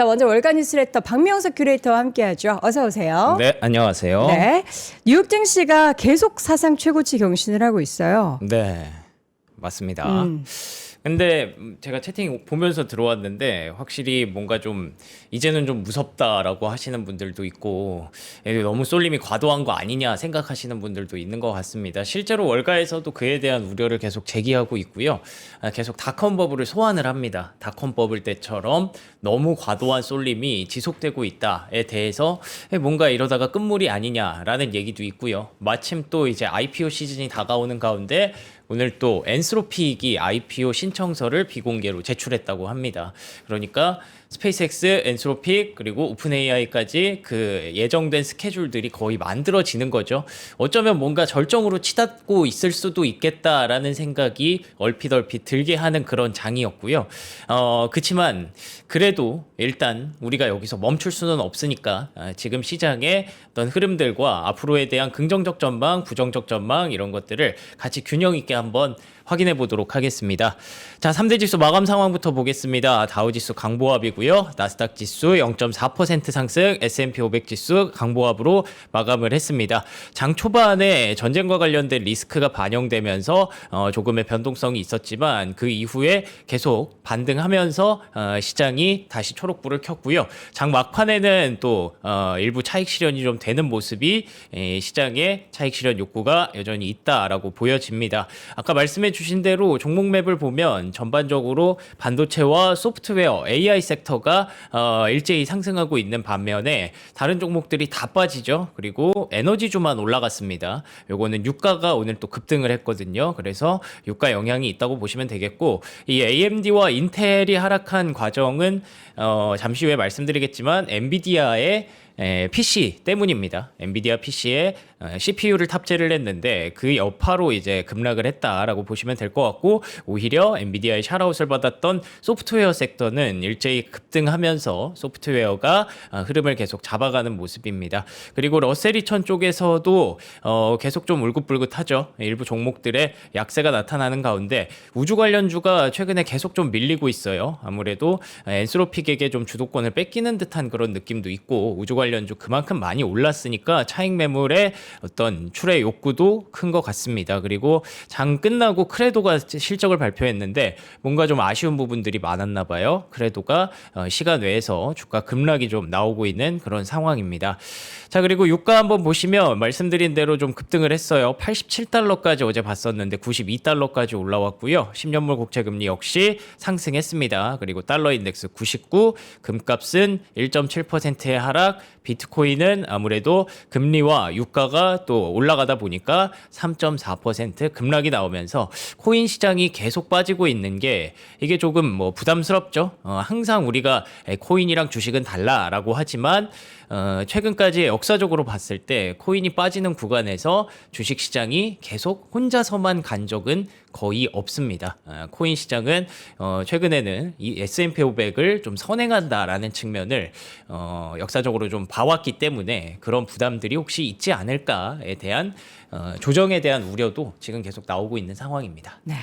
자, 먼저 월간 뉴스레터 박명석 큐레이터와 함께하죠. 어서 오세요. 네, 안녕하세요. 네, 뉴욕 증시가 계속 사상 최고치 경신을 하고 있어요. 네, 맞습니다. 근데 제가 채팅 보면서 들어왔는데 확실히 뭔가 좀 이제는 좀 무섭다라고 하시는 분들도 있고 너무 쏠림이 과도한 거 아니냐 생각하시는 분들도 있는 것 같습니다. 실제로 월가에서도 그에 대한 우려를 계속 제기하고 있고요. 계속 닷컴 버블을 소환을 합니다. 닷컴 버블 때처럼 너무 과도한 쏠림이 지속되고 있다에 대해서 뭔가 이러다가 끝물이 아니냐라는 얘기도 있고요. 마침 또 이제 IPO 시즌이 다가오는 가운데 오늘 또 엔스로픽이 IPO 신청서를 비공개로 제출했다고 합니다. 그러니까 스페이스X, 엔스로픽 그리고 오픈 AI까지 그 예정된 스케줄들이 거의 만들어지는 거죠. 어쩌면 뭔가 절정으로 치닫고 있을 수도 있겠다라는 생각이 얼핏 들게 하는 그런 장이었고요. 그치만 그래도 일단 우리가 여기서 멈출 수는 없으니까 지금 시장의 어떤 흐름들과 앞으로에 대한 긍정적 전망, 부정적 전망 이런 것들을 같이 균형 있게 한번 확인해 보도록 하겠습니다. 자, 3대 지수 마감 상황부터 보겠습니다. 다우지수 강보합이고요. 나스닥 지수 0.4% 상승, S&P 500 지수 강보합으로 마감을 했습니다. 장 초반에 전쟁과 관련된 리스크가 반영되면서 조금의 변동성이 있었지만 그 이후에 계속 반등하면서 시장이 다시 초록불을 켰고요. 장 막판에는 또 일부 차익 실현이 좀 되는 모습이 시장의 차익 실현 욕구가 여전히 있다라고 보여집니다. 아까 말씀해 주신 대로 종목 맵을 보면 전반적으로 반도체와 소프트웨어, AI 섹터가 일제히 상승하고 있는 반면에 다른 종목들이 다 빠지죠. 그리고 에너지주만 올라갔습니다. 요거는 유가가 오늘 또 급등을 했거든요. 그래서 유가 영향이 있다고 보시면 되겠고 이 AMD와 인텔이 하락한 과정은 잠시 후에 말씀드리겠지만 엔비디아의 PC 때문입니다. 엔비디아 PC에 CPU를 탑재를 했는데 그 여파로 이제 급락을 했다라고 보시면 될 것 같고 오히려 엔비디아의 샷아웃을 받았던 소프트웨어 섹터는 일제히 급등하면서 소프트웨어가 흐름을 계속 잡아가는 모습입니다. 그리고 러셀 2000 쪽에서도 계속 좀 울긋불긋하죠. 일부 종목들의 약세가 나타나는 가운데 우주 관련주가 최근에 계속 좀 밀리고 있어요. 아무래도 엔스로픽에게 좀 주도권을 뺏기는 듯한 그런 느낌도 있고 우주 관련주 그만큼 많이 올랐으니까 차익 매물의 어떤 출의 욕구도 큰 것 같습니다. 그리고 장 끝나고 크레도가 실적을 발표했는데 뭔가 좀 아쉬운 부분들이 많았나 봐요. 크레도가 시간 외에서 주가 급락이 좀 나오고 있는 그런 상황입니다. 자, 그리고 유가 한번 보시면 말씀드린 대로 좀 급등을 했어요. 87달러까지 어제 봤었는데 92달러까지 올라왔고요. 10년물 국채금리 역시 상승했습니다. 그리고 달러 인덱스 99, 금값은 1.7%의 하락, 비트코인은 아무래도 금리와 유가가 또 올라가다 보니까 3.4% 급락이 나오면서 코인 시장이 계속 빠지고 있는 게 이게 조금 뭐 부담스럽죠. 항상 우리가 코인이랑 주식은 달라라고 하지만 최근까지 역사적으로 봤을 때 코인이 빠지는 구간에서 주식 시장이 계속 혼자서만 간 적은 거의 없습니다. 코인 시장은 최근에는 이 S&P 500을 좀 선행한다라는 측면을 역사적으로 좀 봐왔기 때문에 그런 부담들이 혹시 있지 않을까에 대한 조정에 대한 우려도 지금 계속 나오고 있는 상황입니다. 네.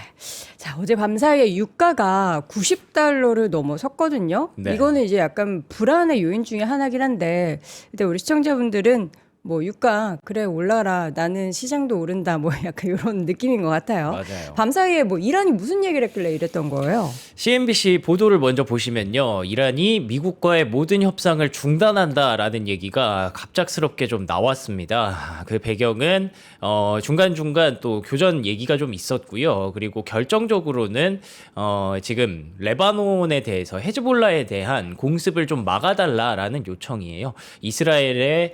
자, 어제 밤사이에 유가가 90달러를 넘어섰거든요. 네. 이거는 이제 약간 불안의 요인 중에 하나긴 한데, 근데 우리 시청자분들은 뭐 유가 그래 올라라 나는 시장도 오른다 뭐 약간 이런 느낌인 것 같아요. 맞아요. 밤사이에 뭐 이란이 무슨 얘기를 했길래 이랬던 거예요? CNBC 보도를 먼저 보시면요. 이란이 미국과의 모든 협상을 중단한다라는 얘기가 갑작스럽게 좀 나왔습니다. 그 배경은 중간중간 또 교전 얘기가 좀 있었고요. 그리고 결정적으로는 지금 레바논에 대해서 헤즈볼라에 대한 공습을 좀 막아달라라는 요청이에요. 이스라엘의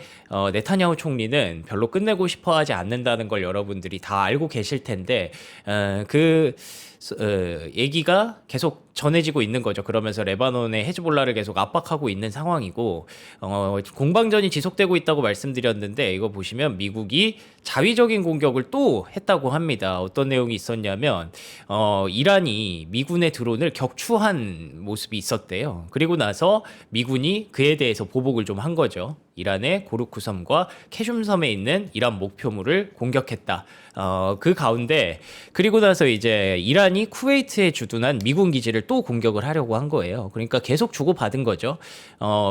네타냐후 총리는 별로 끝내고 싶어 하지 않는다는 걸 여러분들이 다 알고 계실 텐데 얘기가 계속 전해지고 있는 거죠. 그러면서 레바논의 헤즈볼라를 계속 압박하고 있는 상황이고 공방전이 지속되고 있다고 말씀드렸는데 이거 보시면 미국이 자위적인 공격을 또 했다고 합니다. 어떤 내용이 있었냐면 이란이 미군의 드론을 격추한 모습이 있었대요. 그리고 나서 미군이 그에 대해서 보복을 좀 한 거죠. 이란의 고르쿠섬과 캐슘섬에 있는 이란 목표물을 공격했다. 그 가운데 그리고 나서 이제 이란이 이란이 쿠웨이트에 주둔한 미군 기지를 또 공격을 하려고 한 거예요. 그러니까 계속 주고받은 거죠.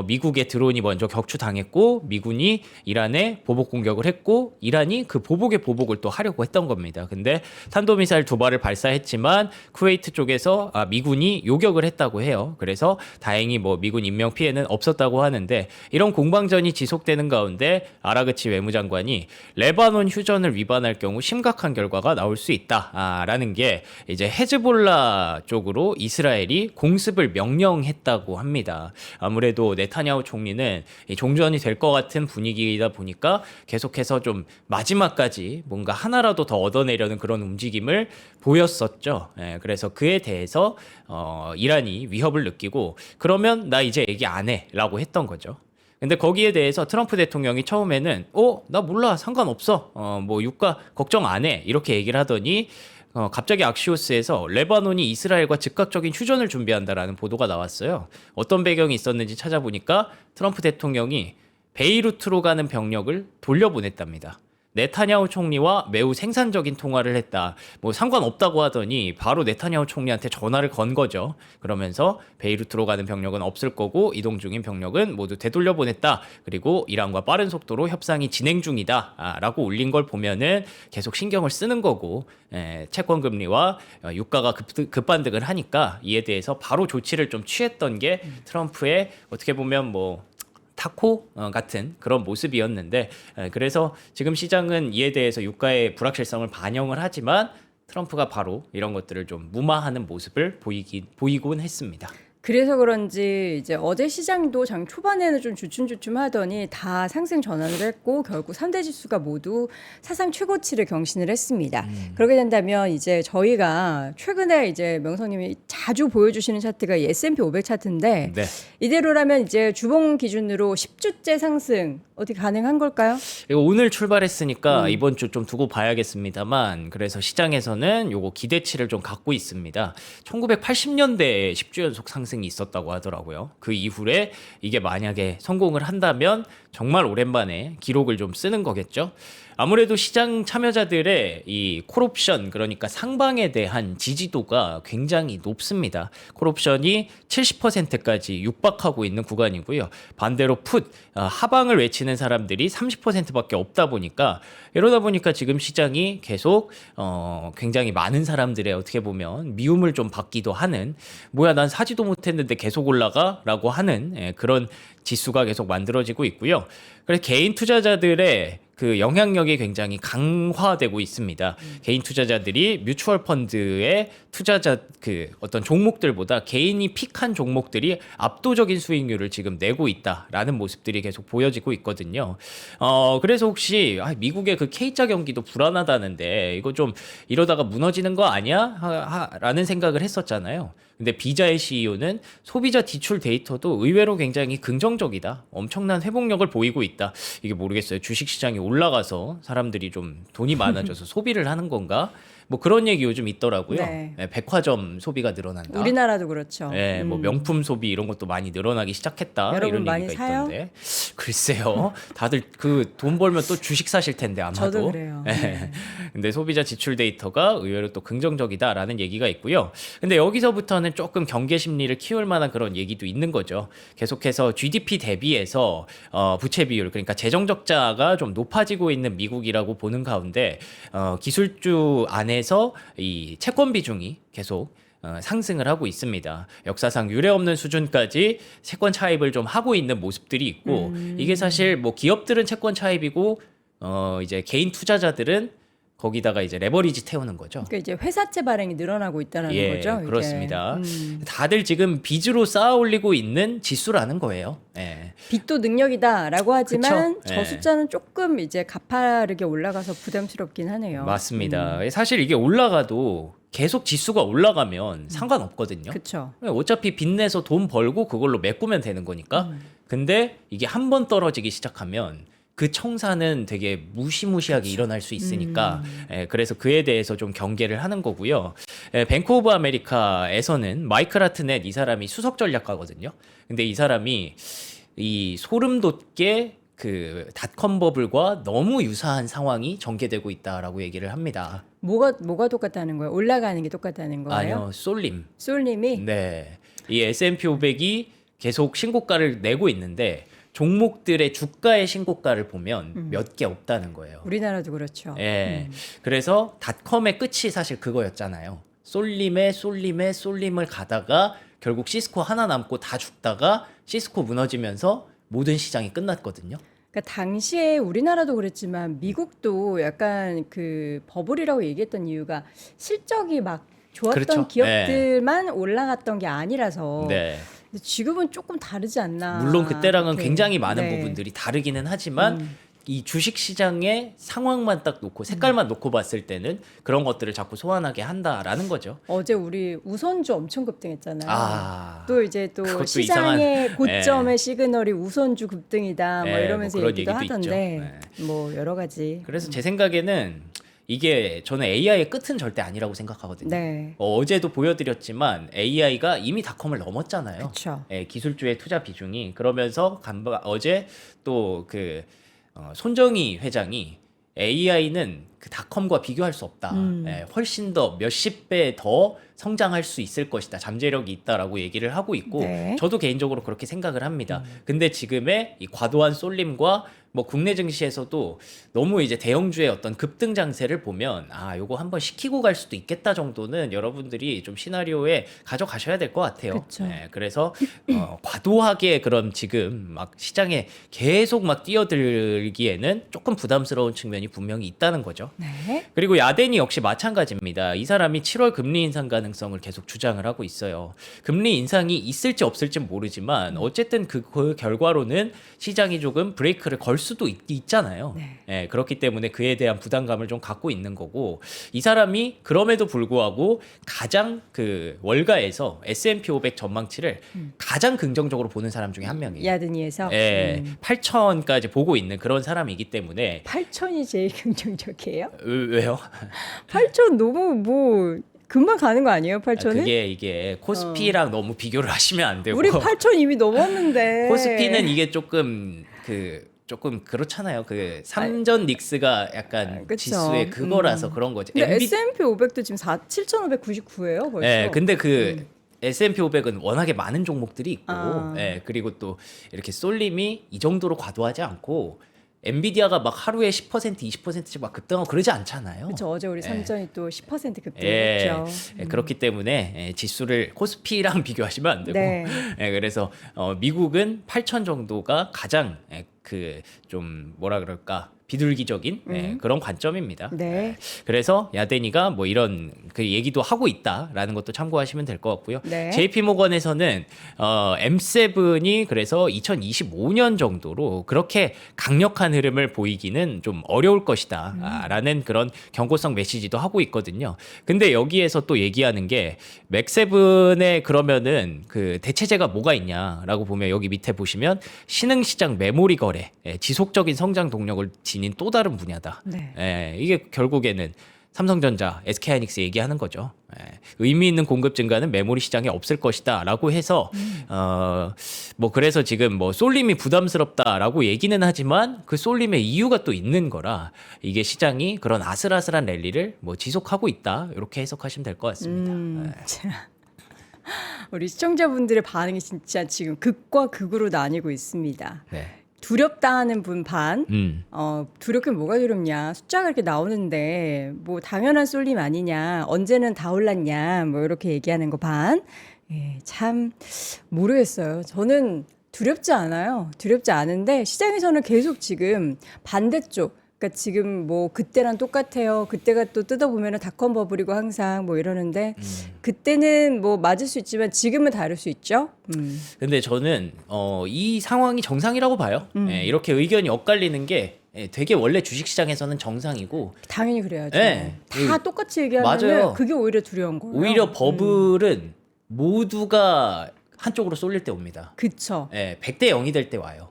미국의 드론이 먼저 격추당했고 미군이 이란에 보복 공격을 했고 이란이 그 보복의 보복을 또 하려고 했던 겁니다. 근데 탄도미사일 2발을 발사했지만 쿠웨이트 쪽에서 미군이 요격을 했다고 해요. 그래서 다행히 뭐 미군 인명 피해는 없었다고 하는데 이런 공방전이 지속되는 가운데 아라그치 외무장관이 레바논 휴전을 위반할 경우 심각한 결과가 나올 수 있다라는 게 이제 헤즈볼라 쪽으로 이스라엘이 공습을 명령했다고 합니다. 아무래도 네타냐후 총리는 종전이 될 것 같은 분위기이다 보니까 계속해서 좀 마지막까지 뭔가 하나라도 더 얻어내려는 그런 움직임을 보였었죠. 그래서 그에 대해서 이란이 위협을 느끼고 그러면 나 이제 얘기 안 해라고 했던 거죠. 근데 거기에 대해서 트럼프 대통령이 처음에는 나 몰라 상관없어 뭐 유가 걱정 안 해 이렇게 얘기를 하더니 갑자기 악시오스에서 레바논이 이스라엘과 즉각적인 휴전을 준비한다라는 보도가 나왔어요. 어떤 배경이 있었는지 찾아보니까 트럼프 대통령이 베이루트로 가는 병력을 돌려보냈답니다. 네타냐후 총리와 매우 생산적인 통화를 했다. 뭐 상관없다고 하더니 바로 네타냐후 총리한테 전화를 건 거죠. 그러면서 베이루트로 가는 병력은 없을 거고 이동 중인 병력은 모두 되돌려보냈다. 그리고 이란과 빠른 속도로 협상이 진행 중이다. 라고 올린 걸 보면은 계속 신경을 쓰는 거고 채권 금리와 유가가 급반등을 하니까 이에 대해서 바로 조치를 좀 취했던 게 트럼프의 어떻게 보면 뭐 타코 같은 그런 모습이었는데 그래서 지금 시장은 이에 대해서 유가의 불확실성을 반영을 하지만 트럼프가 바로 이런 것들을 좀 무마하는 모습을 보이곤 했습니다. 그래서 그런지 이제 어제 시장도 장 초반에는 좀 주춤주춤하더니 다 상승 전환을 했고 결국 3대 지수가 모두 사상 최고치를 경신을 했습니다. 그렇게 된다면 이제 저희가 최근에 이제 명성님이 자주 보여주시는 차트가 이 S&P 500 차트인데 네. 이대로라면 이제 주봉 기준으로 10주째 상승 어떻게 가능한 걸까요? 이거 오늘 출발했으니까 이번 주 좀 두고 봐야겠습니다만 그래서 시장에서는 요거 기대치를 좀 갖고 있습니다. 1980년대에 10주 연속 상승이 있었다고 하더라고요. 그 이후에 이게 만약에 성공을 한다면 정말 오랜만에 기록을 좀 쓰는 거겠죠. 아무래도 시장 참여자들의 이 콜옵션 그러니까 상방에 대한 지지도가 굉장히 높습니다. 콜옵션이 70%까지 육박하고 있는 구간이고요. 반대로 풋 하방을 외치는 사람들이 30%밖에 없다 보니까 이러다 보니까 지금 시장이 계속 굉장히 많은 사람들의 어떻게 보면 미움을 좀 받기도 하는 뭐야 난 사지도 못했는데 계속 올라가라고 하는 그런 지수가 계속 만들어지고 있고요. 그래서 개인 투자자들의 그 영향력이 굉장히 강화되고 있습니다. 개인 투자자들이 뮤추얼 펀드의 투자자 그 어떤 종목들보다 개인이 픽한 종목들이 압도적인 수익률을 지금 내고 있다라는 모습들이 계속 보여지고 있거든요. 그래서 혹시 미국의 그 K자 경기도 불안하다는데 이거 좀 이러다가 무너지는 거 아니야? 라는 생각을 했었잖아요. 근데 비자의 CEO는 소비자 지출 데이터도 의외로 굉장히 긍정적이다. 엄청난 회복력을 보이고 있다. 이게 모르겠어요. 주식시장이 올라가서 사람들이 좀 돈이 많아져서 소비를 하는 건가? 뭐 그런 얘기 요즘 있더라고요. 네. 백화점 소비가 늘어난다. 우리나라도 그렇죠. 네, 뭐 명품 소비 이런 것도 많이 늘어나기 시작했다. 여러분 이런 많이 얘기가 사요? 있던데. 글쎄요. 다들 그 돈 벌면 또 주식 사실 텐데 아마도. 저도 그래요. 네. 근데 소비자 지출 데이터가 의외로 또 긍정적이다라는 얘기가 있고요. 근데 여기서부터는 조금 경계 심리를 키울 만한 그런 얘기도 있는 거죠. 계속해서 GDP 대비해서 부채 비율 그러니까 재정 적자가 좀 높아지고 있는 미국이라고 보는 가운데 기술주 안에서 이 채권 비중이 계속 상승을 하고 있습니다. 역사상 유례 없는 수준까지 채권 차입을 좀 하고 있는 모습들이 있고 이게 사실 뭐 기업들은 채권 차입이고 이제 개인 투자자들은 거기다가 이제 레버리지 태우는 거죠. 그러니까 이제 회사채 발행이 늘어나고 있다는 거죠. 이게. 그렇습니다. 다들 지금 빚으로 쌓아 올리고 있는 지수라는 거예요. 예. 빚도 능력이다라고 하지만 그쵸? 저 예. 숫자는 조금 이제 가파르게 올라가서 부담스럽긴 하네요. 맞습니다. 사실 이게 올라가도 계속 지수가 올라가면 상관없거든요. 그렇죠. 어차피 빚내서 돈 벌고 그걸로 메꾸면 되는 거니까. 근데 이게 한 번 떨어지기 시작하면 그 청산은 되게 무시무시하게 일어날 수 있으니까 그래서 그에 대해서 좀 경계를 하는 거고요. 뱅크 오브 아메리카에서는 마이클 하트넷 이 사람이 수석 전략가거든요. 근데 이 사람이 이 소름 돋게 그 닷컴 버블과 너무 유사한 상황이 전개되고 있다라고 얘기를 합니다. 뭐가 똑같다는 거예요? 올라가는 게 똑같다는 거예요? 아니요, 쏠림. 솔님이 네. 이 S&P 500이 계속 신고가를 내고 있는데 종목들의 주가의 신고가를 보면 몇 개 없다는 거예요. 우리나라도 그렇죠. 예. 그래서 닷컴의 끝이 사실 그거였잖아요. 쏠림을 가다가 결국 시스코 하나 남고 다 죽다가 시스코 무너지면서 모든 시장이 끝났거든요. 그러니까 당시에 우리나라도 그랬지만 미국도 약간 그 버블이라고 얘기했던 이유가 실적이 막 좋았던 그렇죠. 기업들만 올라갔던 게 아니라서 네. 근데 지금은 조금 다르지 않나. 물론 그때랑은 그렇게. 굉장히 많은 네. 부분들이 다르기는 하지만 이 주식 시장의 상황만 딱 놓고 색깔만 놓고 봤을 때는 그런 것들을 자꾸 소환하게 한다라는 거죠. 어제 우리 우선주 엄청 급등했잖아요. 아. 또 이제 또 그것도 시장의 이상한- 고점의 시그널이 우선주 급등이다 뭐 네, 이러면서 뭐 그런 얘기도 얘기도 하던데 있죠. 뭐 여러 가지. 그래서 제 생각에는 이게 저는 AI의 끝은 절대 아니라고 생각하거든요. 네. 어제도 보여드렸지만 AI가 이미 닷컴을 넘었잖아요. 그쵸. 예, 기술주의 투자 비중이 그러면서 어제 또 그 손정희 회장이 AI는 그 닷컴과 비교할 수 없다. 예, 훨씬 더 몇십 배 더 성장할 수 있을 것이다. 잠재력이 있다라고 얘기를 하고 있고 네. 저도 개인적으로 그렇게 생각을 합니다. 근데 지금의 이 과도한 쏠림과 뭐 국내 증시에서도 너무 이제 대형주의 어떤 급등 장세를 보면 아 요거 한번 시키고 갈 수도 있겠다 정도는 여러분들이 좀 시나리오에 가져가셔야 될 것 같아요. 그쵸. 네, 그래서 과도하게 그런 지금 막 시장에 계속 막 뛰어들기에는 조금 부담스러운 측면이 분명히 있다는 거죠. 네. 그리고 야덴이 역시 마찬가지입니다. 이 사람이 7월 금리 인상 가능성을 계속 주장을 하고 있어요. 금리 인상이 있을지 없을지 모르지만 어쨌든 그 결과로는 시장이 조금 브레이크를 걸 수도 있잖아요. 네. 예, 그렇기 때문에 그에 대한 부담감을 좀 갖고 있는 거고 이 사람이 그럼에도 불구하고 가장 그 월가에서 S&P 500 전망치를 가장 긍정적으로 보는 사람 중에 한 명이에요. 야드니에서 예, 8천까지 보고 있는 그런 사람이기 때문에 8천이 제일 긍정적이에요? 왜요? 8천 너무 뭐 금방 가는 거 아니에요? 8천은? 그게 이게 코스피랑 너무 비교를 하시면 안 되고 우리 8천 이미 넘었는데. 코스피는 이게 조금 그렇잖아요. 그 삼전 닉스가 약간 그쵸. 지수의 그거라서 그런 거지. 근데 S&P 500도 지금 7,599예요, 벌써. 예, 근데 그 S&P 500은 워낙에 많은 종목들이 있고, 아. 예, 그리고 또 이렇게 쏠림이 이 정도로 과도하지 않고, 엔비디아가 막 하루에 10%, 20%씩 막 급등하고 그러지 않잖아요. 그렇죠. 어제 우리 예. 삼전이 또 10% 예, 급등했죠. 그렇기 때문에 지수를 코스피랑 비교하시면 안 되고, 네. 그래서 미국은 8천 정도가 가장 그 좀 뭐라 그럴까 비둘기적인 그런 관점입니다. 네. 그래서 야데니가 뭐 이런 그 얘기도 하고 있다라는 것도 참고하시면 될 것 같고요. 네. JP 모건에서는 M7이 그래서 2025년 정도로 그렇게 강력한 흐름을 보이기는 좀 어려울 것이다라는 그런 경고성 메시지도 하고 있거든요. 근데 여기에서 또 얘기하는 게 맥7에 그러면은 그 대체제가 뭐가 있냐라고 보면 여기 밑에 보시면 신흥시장 메모리 거래, 지속적인 성장 동력을 지닌 또 다른 분야다. 네. 이게 결국에는 삼성전자, SK하이닉스 얘기하는 거죠. 의미 있는 공급 증가는 메모리 시장에 없을 것이다라고 해서 뭐 그래서 지금 뭐 쏠림이 부담스럽다라고 얘기는 하지만 그 쏠림의 이유가 또 있는 거라 이게 시장이 그런 아슬아슬한 랠리를 뭐 지속하고 있다 이렇게 해석하시면 될 것 같습니다. 우리 시청자분들의 반응이 진짜 지금 극과 극으로 나뉘고 있습니다. 네. 두렵다 하는 분 반, 두렵긴 뭐가 두렵냐. 숫자가 이렇게 나오는데, 뭐, 당연한 쏠림 아니냐. 언제는 다 올랐냐. 뭐, 이렇게 얘기하는 거 반. 예, 참, 모르겠어요. 저는 두렵지 않아요. 두렵지 않은데, 시장에서는 계속 지금 반대쪽, 그러니까 지금 뭐 그때랑 똑같아요. 그때가 또 뜯어보면은 닷컴 버블이고 항상 뭐 이러는데 그때는 뭐 맞을 수 있지만 지금은 다를 수 있죠. 근데 저는 이 상황이 정상이라고 봐요. 이렇게 의견이 엇갈리는 게 되게 원래 주식시장에서는 정상이고 당연히 그래야죠. 네. 다 똑같이 얘기하면 맞아요. 그게 오히려 두려운 거예요. 오히려 버블은 모두가 한쪽으로 쏠릴 때 옵니다. 그쵸. 100대 0이 될 때 와요.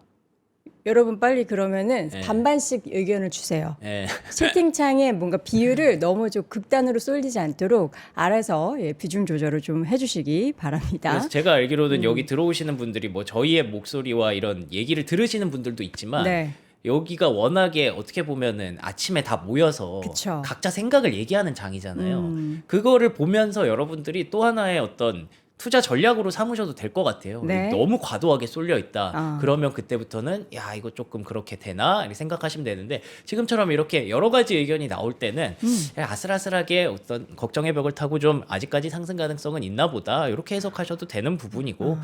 여러분 빨리 그러면은 네. 반반씩 의견을 주세요. 예. 채팅창에 뭔가 비율을 너무 좀 극단으로 쏠리지 않도록 알아서 비중 조절을 좀 해주시기 바랍니다. 그래서 제가 알기로는 여기 들어오시는 분들이 뭐 저희의 목소리와 이런 얘기를 들으시는 분들도 있지만 네. 여기가 워낙에 어떻게 보면은 아침에 다 모여서 그쵸. 각자 생각을 얘기하는 장이잖아요. 그거를 보면서 여러분들이 또 하나의 어떤 투자 전략으로 삼으셔도 될 것 같아요. 네. 너무 과도하게 쏠려 있다. 아. 그러면 그때부터는 야 이거 조금 그렇게 되나 이렇게 생각하시면 되는데 지금처럼 이렇게 여러 가지 의견이 나올 때는 야, 아슬아슬하게 어떤 걱정의 벽을 타고 좀 아직까지 상승 가능성은 있나 보다 이렇게 해석하셔도 되는 부분이고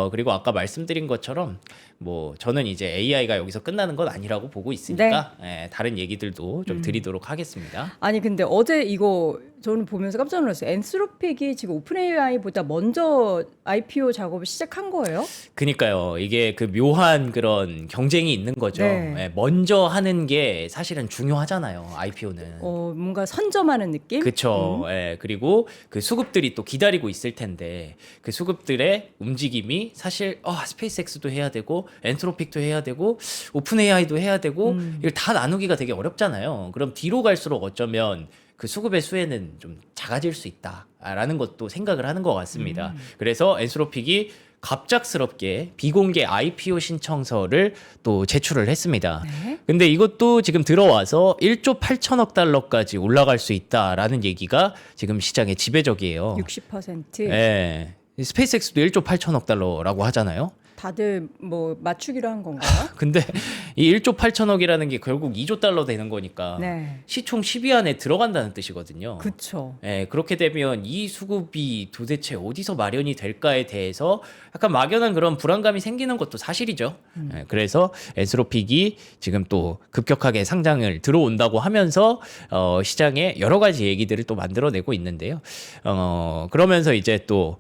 그리고 아까 말씀드린 것처럼 뭐 저는 이제 AI가 여기서 끝나는 건 아니라고 보고 있으니까 다른 얘기들도 좀 드리도록 하겠습니다. 아니 근데 어제 이거 저는 보면서 깜짝 놀랐어요. 엔스로픽이 지금 오픈 AI보다 먼저 IPO 작업을 시작한 거예요? 그니까요. 이게 그 묘한 그런 경쟁이 있는 거죠. 네. 예, 먼저 하는 게 사실은 중요하잖아요. IPO는. 뭔가 선점하는 느낌? 그쵸. 예, 그리고 그 수급들이 또 기다리고 있을 텐데 그 수급들의 움직임이 사실 스페이스X도 해야 되고 엔트로픽도 해야 되고 오픈 AI도 해야 되고 이걸 다 나누기가 되게 어렵잖아요. 그럼 뒤로 갈수록 어쩌면 그 수급의 수혜는 좀 작아질 수 있다라는 것도 생각을 하는 것 같습니다. 그래서 엔트로픽이 갑작스럽게 비공개 IPO 신청서를 또 제출을 했습니다. 네. 근데 이것도 지금 들어와서 1조 8천억 달러까지 올라갈 수 있다라는 얘기가 지금 시장의 지배적이에요. 60%. 예. 스페이스X도 1조 8천억 달러라고 하잖아요. 다들 뭐 맞추기로 한 건가요? 근데 이 1조 8천억이라는 게 결국 2조 달러 되는 거니까 네. 시총 10위 안에 들어간다는 뜻이거든요. 그쵸. 예, 그렇게 되면 이 수급이 도대체 어디서 마련이 될까에 대해서 약간 막연한 그런 불안감이 생기는 것도 사실이죠. 예, 그래서 엔스로픽이 지금 또 급격하게 상장을 들어온다고 하면서 시장에 여러 가지 얘기들을 또 만들어내고 있는데요. 그러면서 이제 또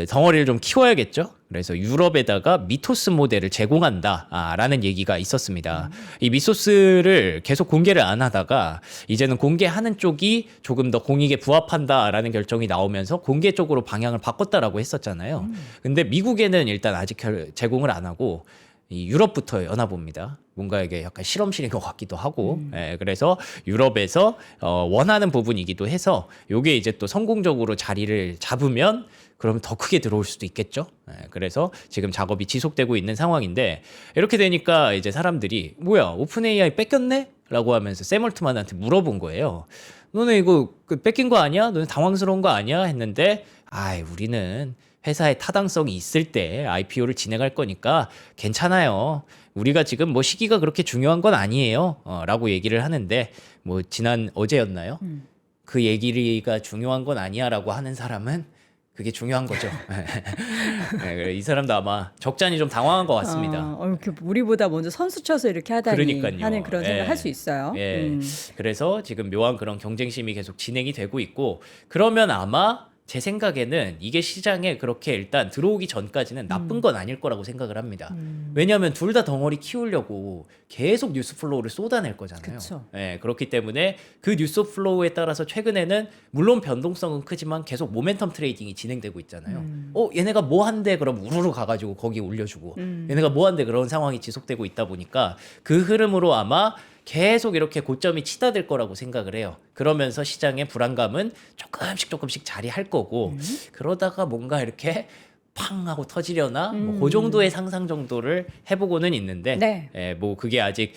덩어리를 좀 키워야겠죠. 그래서 유럽에다가 미토스 모델을 제공한다라는 얘기가 있었습니다. 이 미토스를 계속 공개를 안 하다가 이제는 공개하는 쪽이 조금 더 공익에 부합한다라는 결정이 나오면서 공개 쪽으로 방향을 바꿨다라고 했었잖아요. 근데 미국에는 일단 아직 제공을 안 하고 이 유럽부터 여나 봅니다. 뭔가 이게 약간 실험실인 것 같기도 하고, 그래서 유럽에서 원하는 부분이기도 해서 이게 이제 또 성공적으로 자리를 잡으면 그러면 더 크게 들어올 수도 있겠죠. 그래서 지금 작업이 지속되고 있는 상황인데 이렇게 되니까 이제 사람들이 뭐야 오픈 AI 뺏겼네? 라고 하면서 샘 올트만한테 물어본 거예요. 너네 이거 뺏긴 거 아니야? 너네 당황스러운 거 아니야? 했는데 우리는 회사의 타당성이 있을 때 IPO를 진행할 거니까 괜찮아요. 우리가 지금 뭐 시기가 그렇게 중요한 건 아니에요. 라고 얘기를 하는데 뭐 지난 어제였나요? 그 얘기가 중요한 건 아니야라고 하는 사람은 그게 중요한 거죠. 이 사람도 아마 적잖이 좀 당황한 것 같습니다. 이렇게 우리보다 먼저 선수 쳐서 이렇게 하다니 그러니까요. 하는 그런 생각 할 수 있어요. 그래서 지금 묘한 그런 경쟁심이 계속 진행이 되고 있고 그러면 아마 제 생각에는 이게 시장에 그렇게 일단 들어오기 전까지는 나쁜 건 아닐 거라고 생각을 합니다. 왜냐하면 둘 다 덩어리 키우려고 계속 뉴스 플로우를 쏟아낼 거잖아요. 그쵸. 그렇기 때문에 그 뉴스 플로우에 따라서 최근에는 물론 변동성은 크지만 계속 모멘텀 트레이딩이 진행되고 있잖아요. 얘네가 뭐 한대 그럼 우르르 가가지고 거기 올려주고 얘네가 뭐 한대 그런 상황이 지속되고 있다 보니까 그 흐름으로 아마 계속 이렇게 고점이 치닫을 거라고 생각을 해요. 그러면서 시장의 불안감은 조금씩 자리할 거고 그러다가 뭔가 이렇게 팡 하고 터지려나 그 정도의 상상 정도를 해보고는 있는데 네. 뭐 그게 아직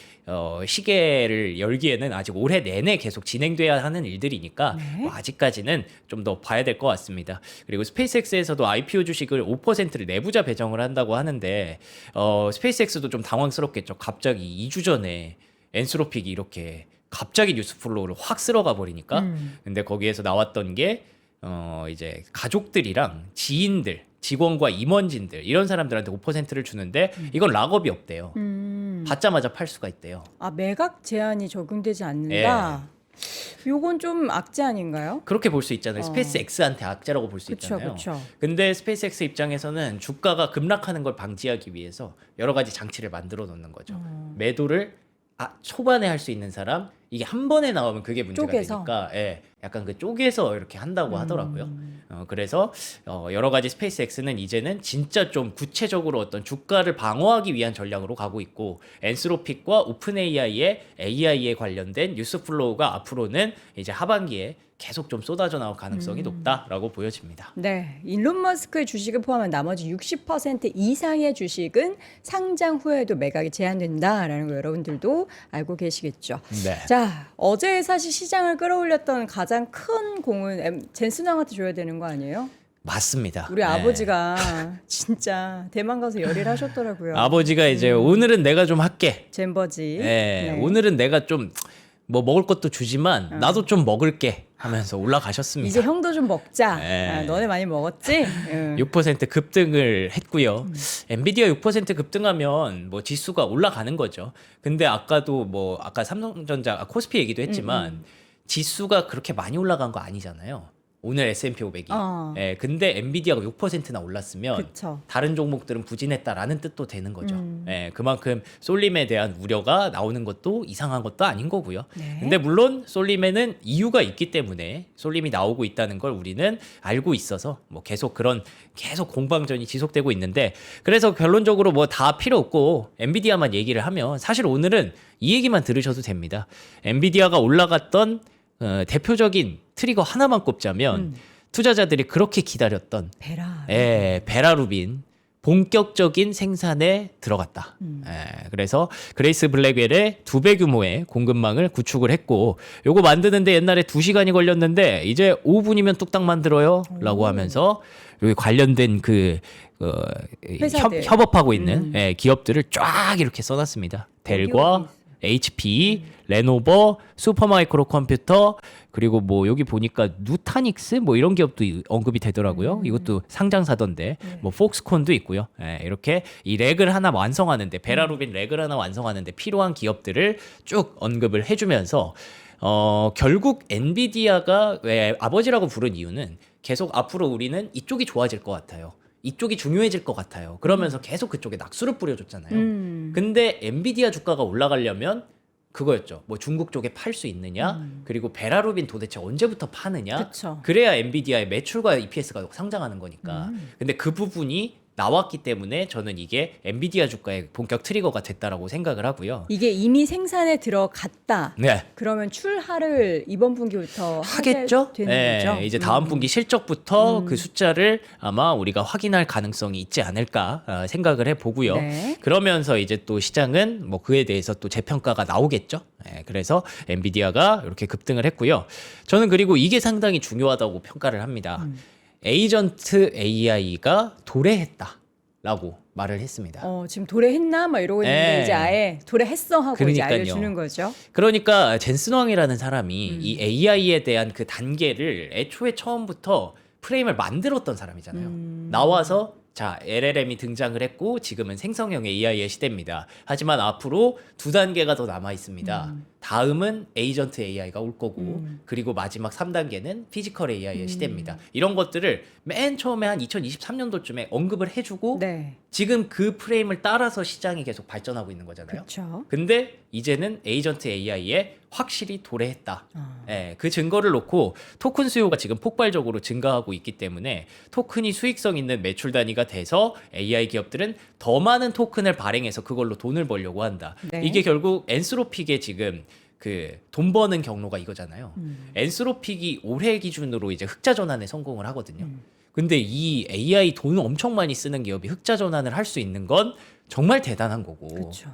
시계를 열기에는 아직 올해 내내 계속 진행돼야 하는 일들이니까 뭐 아직까지는 좀 더 봐야 될 것 같습니다. 그리고 스페이스X에서도 IPO 주식을 5%를 내부자 배정을 한다고 하는데 스페이스X도 좀 당황스럽겠죠. 갑자기 2주 전에 엔스로픽이 이렇게 갑자기 뉴스 플로우를 확 쓸어가 버리니까 근데 거기에서 나왔던 게 이제 가족들이랑 지인들 직원과 임원진들 이런 사람들한테 5%를 주는데 이건 락업이 없대요. 받자마자 팔 수가 있대요. 매각 제한이 적용되지 않는다. 요건 좀 악재 아닌가요? 그렇게 볼 수 있잖아요. 스페이스X한테 악재라고 볼 수 있잖아요. 그쵸. 근데 스페이스X 입장에서는 주가가 급락하는 걸 방지하기 위해서 여러 가지 장치를 만들어 놓는 거죠. 매도를 초반에 할 수 있는 사람, 이게 한 번에 나오면 그게 문제가 쪼개서? 되니까 예, 약간 그 쪼개서 이렇게 한다고 하더라고요. 그래서 여러 가지 스페이스X는 이제는 진짜 좀 구체적으로 어떤 주가를 방어하기 위한 전략으로 가고 있고 엔스로픽과 오픈 AI의 AI에 관련된 뉴스 플로우가 앞으로는 이제 하반기에 계속 좀 쏟아져 나올 가능성이 높다라고 보여집니다. 네, 일론 머스크의 주식을 포함한 나머지 60% 이상의 주식은 상장 후에도 매각이 제한된다라는 거 여러분들도 알고 계시겠죠. 네. 자, 어제 사실 시장을 끌어올렸던 가장 큰 공은 젠슨 황한테 줘야 되는 거 아니에요? 맞습니다. 우리 네. 아버지가 진짜 대만 가서 열일 하셨더라고요. 아버지가 이제 오늘은 내가 좀 할게. 젠버지. 네. 오늘은 내가 좀 뭐 먹을 것도 주지만 나도 좀 먹을게 하면서 올라가셨습니다. 이제 형도 좀 먹자. 네. 아, 너네 많이 먹었지? 6% 급등을 했고요. 엔비디아 6% 급등하면 뭐 지수가 올라가는 거죠. 근데 아까도 뭐 아까 삼성전자 코스피 얘기도 했지만 지수가 그렇게 많이 올라간 거 아니잖아요. 오늘 S&P 500이. 예, 근데 엔비디아가 6%나 올랐으면 그쵸. 다른 종목들은 부진했다라는 뜻도 되는 거죠. 예, 그만큼 쏠림에 대한 우려가 나오는 것도 이상한 것도 아닌 거고요. 네. 근데 물론 쏠림에는 이유가 있기 때문에 쏠림이 나오고 있다는 걸 우리는 알고 있어서 뭐 계속 공방전이 지속되고 있는데 그래서 결론적으로 뭐 다 필요 없고 엔비디아만 얘기를 하면 사실 오늘은 이 얘기만 들으셔도 됩니다. 엔비디아가 올라갔던 대표적인 트리거 하나만 꼽자면 투자자들이 그렇게 기다렸던 베라루빈 본격적인 생산에 들어갔다. 그래서 그레이스 블랙웰의 2배 규모의 공급망을 구축을 했고 요거 만드는데 옛날에 2시간이 걸렸는데 이제 5분이면 뚝딱 만들어요 라고 하면서 여기 관련된 협업하고 있는 기업들을 쫙 이렇게 써놨습니다. 델과 HP, 레노버, 슈퍼마이크로 컴퓨터 그리고 뭐 여기 보니까 누타닉스 뭐 이런 기업도 언급이 되더라고요. 이것도 상장사던데 뭐 폭스콘도 있고요. 이렇게 이 렉을 하나 완성하는데 베라루빈 렉을 하나 완성하는데 필요한 기업들을 쭉 언급을 해주면서 결국 엔비디아가 왜 아버지라고 부른 이유는 계속 앞으로 우리는 이쪽이 좋아질 것 같아요. 이쪽이 중요해질 것 같아요. 그러면서 계속 그쪽에 낙수를 뿌려줬잖아요. 근데 엔비디아 주가가 올라가려면 그거였죠. 뭐 중국 쪽에 팔 수 있느냐, 그리고 베라루빈 도대체 언제부터 파느냐. 그쵸. 그래야 엔비디아의 매출과 EPS가 상장하는 거니까. 근데 그 부분이 나왔기 때문에 저는 이게 엔비디아 주가의 본격 트리거가 됐다라고 생각을 하고요. 이게 이미 생산에 들어갔다. 네. 그러면 출하를 이번 분기부터 하겠죠? 하게 되는 거죠. 이제 다음 분기 실적부터 그 숫자를 아마 우리가 확인할 가능성이 있지 않을까 생각을 해보고요. 네. 그러면서 이제 또 시장은 뭐 그에 대해서 또 재평가가 나오겠죠. 그래서 엔비디아가 이렇게 급등을 했고요. 저는 그리고 이게 상당히 중요하다고 평가를 합니다. 에이전트 AI가 도래했다라고 말을 했습니다. 지금 도래했나? 막 이러고 있는데 이제 아예 도래했어 하고 이제 그러니까요. 알려주는 거죠. 그러니까 젠슨 왕이라는 사람이 이 AI에 대한 그 단계를 애초에 처음부터 프레임을 만들었던 사람이잖아요. 나와서 자, LLM이 등장을 했고 지금은 생성형 AI의 시대입니다. 하지만 앞으로 2단계가 더 남아 있습니다. 다음은 에이전트 AI가 올 거고 그리고 마지막 3단계는 피지컬 AI의 시대입니다. 이런 것들을 맨 처음에 한 2023년도쯤에 언급을 해주고 네. 지금 그 프레임을 따라서 시장이 계속 발전하고 있는 거잖아요. 그렇죠. 근데 이제는 에이전트 AI에 확실히 도래했다. 그 증거를 놓고 토큰 수요가 지금 폭발적으로 증가하고 있기 때문에 토큰이 수익성 있는 매출 단위가 돼서 AI 기업들은 더 많은 토큰을 발행해서 그걸로 돈을 벌려고 한다. 네. 이게 결국 엔스로픽의 지금 그 돈 버는 경로가 이거잖아요. 엔스로픽이 올해 기준으로 이제 흑자 전환에 성공을 하거든요. 근데 이 AI 돈 엄청 많이 쓰는 기업이 흑자 전환을 할 수 있는 건 정말 대단한 거고, 그쵸.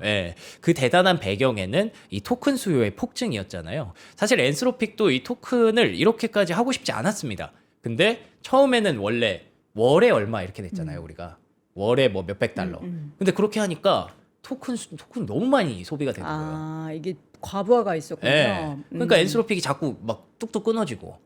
그 대단한 배경에는 이 토큰 수요의 폭증이었잖아요. 사실 엔스로픽도 이 토큰을 이렇게까지 하고 싶지 않았습니다. 근데 처음에는 원래 월에 얼마 이렇게 냈잖아요, 우리가 월에 뭐 몇백 달러. 근데 그렇게 하니까 토큰 너무 많이 소비가 되는 거예요. 이게 과부하가 있었군요. 그러니까 엔스로픽이 자꾸 막 뚝뚝 끊어지고,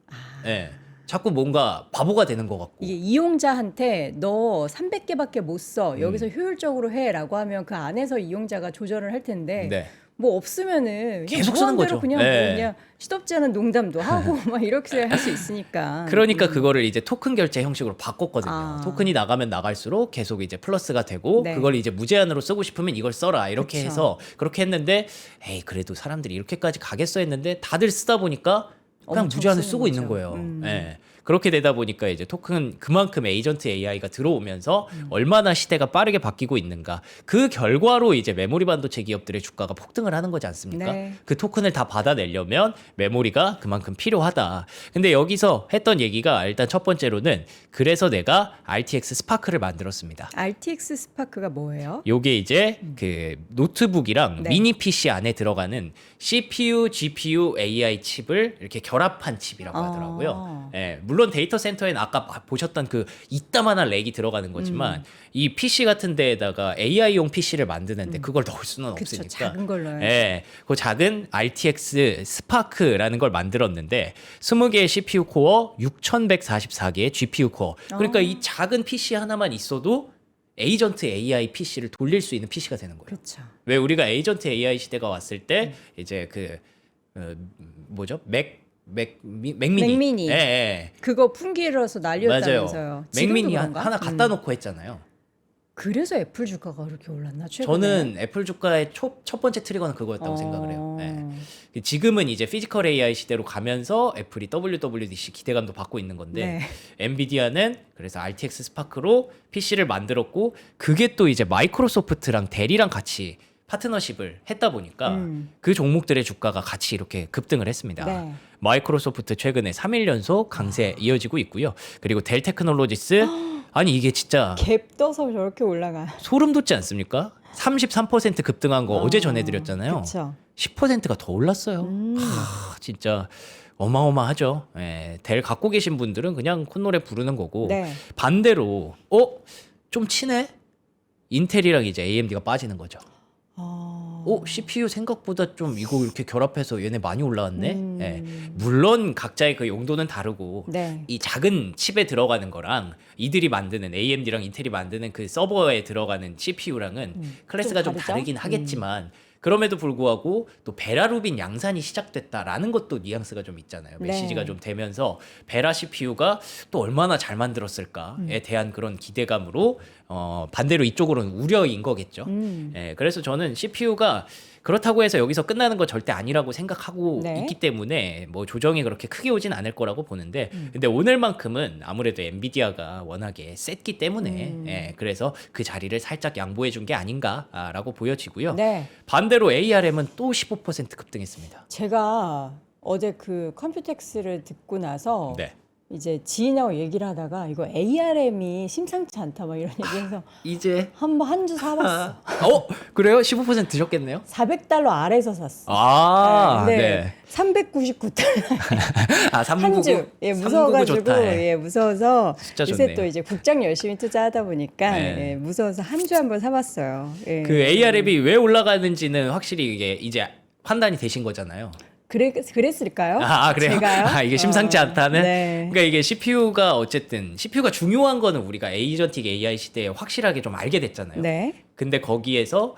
자꾸 뭔가 바보가 되는 것 같고. 이게 이용자한테 너 300개밖에 못 써. 여기서 효율적으로 해라고 하면 그 안에서 이용자가 조절을 할 텐데 네. 뭐 없으면은 계속 쓰는 거죠. 그냥 네. 뭐 그냥 시덥지 않은 농담도 하고 막 이렇게 할 수 있으니까. 그러니까 그거를 이제 토큰 결제 형식으로 바꿨거든요. 아. 토큰이 나가면 나갈수록 계속 이제 플러스가 되고 네. 그걸 이제 무제한으로 쓰고 싶으면 이걸 써라 이렇게 그쵸. 해서 그렇게 했는데 에이 그래도 사람들이 이렇게까지 가겠어 했는데 다들 쓰다 보니까 그냥 엄청 무제한을 쓰는 쓰고 있는 거죠. 거예요. 예. 그렇게 되다 보니까 이제 토큰 그만큼 에이전트 AI가 들어오면서 얼마나 시대가 빠르게 바뀌고 있는가 그 결과로 이제 메모리 반도체 기업들의 주가가 폭등을 하는 거지 않습니까? 네. 그 토큰을 다 받아내려면 메모리가 그만큼 필요하다. 근데 여기서 했던 얘기가 일단 첫 번째로는 그래서 내가 RTX 스파크를 만들었습니다. RTX 스파크가 뭐예요? 요게 이제 그 노트북이랑 네. 미니 PC 안에 들어가는 CPU, GPU, AI 칩을 이렇게 결합한 칩이라고 아. 하더라고요. 예, 물론 데이터 센터에는 아까 보셨던 그 이따만한 렉이 들어가는 거지만 이 PC 같은 데에다가 AI용 PC를 만드는데 그걸 넣을 수는 그쵸, 없으니까. 작은 걸로 해야죠. 예, 그 작은 RTX 스파크라는 걸 만들었는데 20개의 CPU 코어, 6144개의 GPU 코어. 그러니까 이 작은 PC 하나만 있어도 에이전트 AI PC를 돌릴 수 있는 PC가 되는 거예요. 그렇죠. 왜 우리가 에이전트 AI 시대가 왔을 때 이제 그 뭐죠? 맥미니. 맥미니. 예, 예. 그거 풍기로서 맞아요. 날렸다면서요. 지금도 맥미니 그런가? 하나 갖다 놓고 했잖아요. 그래서 애플 주가가 그렇게 올랐나 최근에? 저는 애플 주가의 첫 번째 트리거는 그거였다고 생각을 해요. 예. 지금은 이제 피지컬 AI 시대로 가면서 애플이 WWDC 기대감도 받고 있는 건데 네. 엔비디아는 그래서 RTX 스파크로 PC를 만들었고 그게 또 이제 마이크로소프트랑 델이랑 같이 파트너십을 했다 보니까 그 종목들의 주가가 같이 이렇게 급등을 했습니다. 네. 마이크로소프트 최근에 3일 연속 강세 이어지고 있고요. 그리고 델 테크놀로지스 아니 이게 진짜 갭 떠서 저렇게 올라가. 소름 돋지 않습니까? 33% 급등한 거 어제 전해드렸잖아요. 그렇죠. 10%가 더 올랐어요. 진짜 어마어마하죠. 예, 델 갖고 계신 분들은 그냥 콧노래 부르는 거고 네. 반대로 좀 치네? 인텔이랑 이제 AMD가 빠지는 거죠. CPU 생각보다 좀 이거 이렇게 결합해서 얘네 많이 올라왔네. 예. 물론 각자의 그 용도는 다르고 네. 이 작은 칩에 들어가는 거랑 이들이 만드는 AMD랑 인텔이 만드는 그 서버에 들어가는 CPU랑은 클래스가 좀 다르죠? 다르긴 하겠지만 그럼에도 불구하고 또 베라루빈 양산이 시작됐다라는 것도 뉘앙스가 좀 있잖아요. 네. 메시지가 좀 되면서 베라 CPU가 또 얼마나 잘 만들었을까에 대한 그런 기대감으로 반대로 이쪽으로는 우려인 거겠죠. 예, 그래서 저는 CPU가 그렇다고 해서 여기서 끝나는 거 절대 아니라고 생각하고 네. 있기 때문에 뭐 조정이 그렇게 크게 오진 않을 거라고 보는데 근데 오늘만큼은 아무래도 엔비디아가 워낙에 셌기 때문에 예, 그래서 그 자리를 살짝 양보해 준 게 아닌가라고 보여지고요. 네. 반대로 ARM은 또 15% 급등했습니다. 제가 어제 그 컴퓨텍스를 듣고 나서 네. 이제 지인하고 얘기를 하다가 이거 ARM이 심상치 않다 막 이런 얘기해서 이제 한 주 사봤어. 그래요? 15% 드셨겠네요? 400달러 아래서 샀어. 아, 네. 네. 399달러 아, 399. 한 주. 예, 무서워가지고 좋다, 예. 예, 무서워서 숫자 요새 좋네요. 또 이제 국장 열심히 투자하다 보니까 네. 예, 무서워서 한 주 한번 사봤어요. 예. 그 ARM이 왜 올라가는지는 확실히 이게 이제 판단이 되신 거잖아요. 그랬을까요? 그래요? 제가요? 이게 심상치 않다는? 네. 그러니까 이게 CPU가 어쨌든 CPU가 중요한 거는 우리가 에이전틱 AI 시대에 확실하게 좀 알게 됐잖아요. 네. 근데 거기에서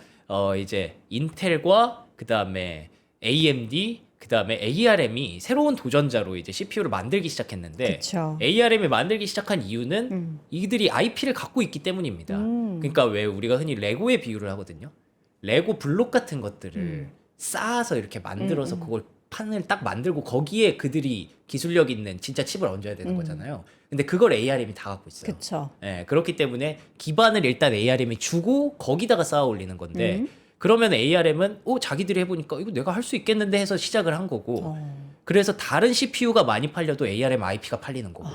이제 인텔과 그다음에 AMD 그다음에 ARM이 새로운 도전자로 이제 CPU를 만들기 시작했는데 그쵸. ARM이 만들기 시작한 이유는 이들이 IP를 갖고 있기 때문입니다. 그러니까 왜 우리가 흔히 레고의 비유를 하거든요. 레고 블록 같은 것들을 쌓아서 이렇게 만들어서 그걸 판을 딱 만들고 거기에 그들이 기술력 있는 진짜 칩을 얹어야 되는 거잖아요. 근데 그걸 ARM이 다 갖고 있어요. 그렇죠. 예, 그렇기 때문에 기반을 일단 ARM이 주고 거기다가 쌓아 올리는 건데 그러면 ARM은 자기들이 해보니까 이거 내가 할 수 있겠는데 해서 시작을 한 거고 그래서 다른 CPU가 많이 팔려도 ARM IP가 팔리는 거고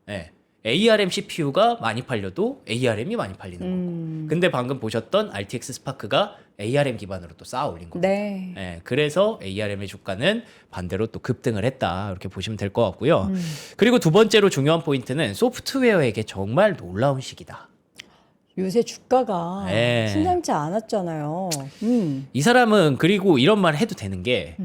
예, ARM CPU가 많이 팔려도 ARM이 많이 팔리는 거고 근데 방금 보셨던 RTX 스파크가 ARM 기반으로 또 쌓아 올린 겁니다. 네. 예, 그래서 ARM의 주가는 반대로 또 급등을 했다 이렇게 보시면 될 것 같고요. 그리고 두 번째로 중요한 포인트는 소프트웨어에게 정말 놀라운 시기다. 요새 주가가 네. 심상치 않았잖아요. 이 사람은 그리고 이런 말 해도 되는 게